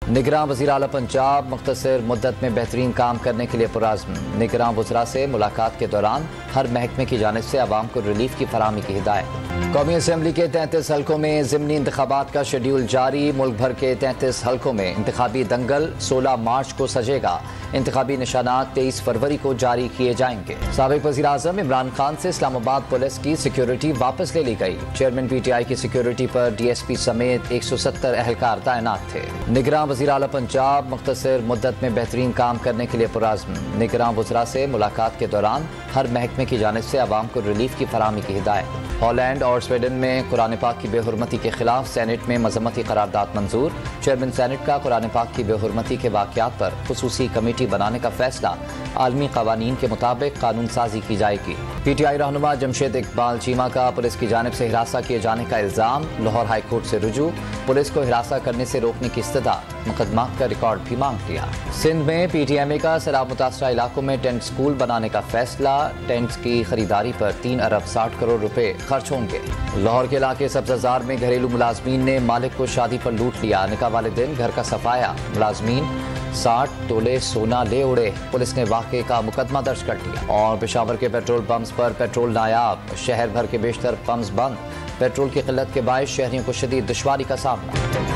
निगरान वज़ीर आला पंजाब मुख्तसर मुद्दत में बेहतरीन काम करने के लिए पुरज़्म। निगरान वज़रा से मुलाकात के दौरान हर महकमे की जानिब से आवाम को रिलीफ की फराहमी की हिदायत। कौमी असम्बली के 33 हल्कों में ज़िमनी इंतखाबात का शेड्यूल जारी। मुल्क भर के 33 हल्कों में इंतखाबी दंगल 16 मार्च को सजेगा। इंतखाबी निशानात 23 फरवरी को जारी किए जाएंगे। साबिक वज़ीर आज़म इमरान खान से इस्लामाबाद पुलिस की सिक्योरिटी वापस ले ली गई। चेयरमैन PTI की सिक्योरिटी पर DSP समेत 170 एहलकार तैनात थे। निगरान वज़ीर आला पंजाब मुख्तसर मुद्दत में बेहतरीन काम करने के लिए पुरज़्म। निगरान वज़रा से मुलाकात के दौरान हर महकमे की जानिब से आवाम को रिलीफ की फराहमी की हिदायत। हॉलैंड और स्वीडन में कुरान पाक की बेहुरमती के खिलाफ सेनेट में मजम्मती करारदाद मंजूर। चेयरमैन सेनेट का कुरान पाक की बेहुरमती के वाक़यात पर खुसूसी कमेटी बनाने का फैसला। आलमी कवानीन के मुताबिक कानून साजी की जाएगी। PTI रहनुमा जमशेद इकबाल चीमा का पुलिस की जानिब से हिरासा किए जाने का इल्ज़ाम। लाहौर हाई कोर्ट से रुजू। पुलिस को हिरासा करने से रोकने की इस्तदा। मुकदमात का रिकॉर्ड भी मांग लिया। सिंध में PTMA का सैलाब मुतासरा इलाकों में टेंट स्कूल बनाने का फैसला। टेंट्स की खरीदारी पर 3 अरब 60 करोड़ रुपए खर्च होंगे। लाहौर के इलाके सब्ज़ाजार में घरेलू मुलाजमीन ने मालिक को शादी पर लूट लिया। निकाह वाले दिन घर का सफाया। मुलाजमीन 60 तोले सोना ले उड़े। पुलिस ने वाक़े का मुकदमा दर्ज कर लिया। और पेशावर के पेट्रोल पंप्स पर पेट्रोल नायाब। शहर भर के बेशतर पंप्स बंद। पेट्रोल की किल्लत के बायस शहरियों को शदीद दुश्वारी का सामना।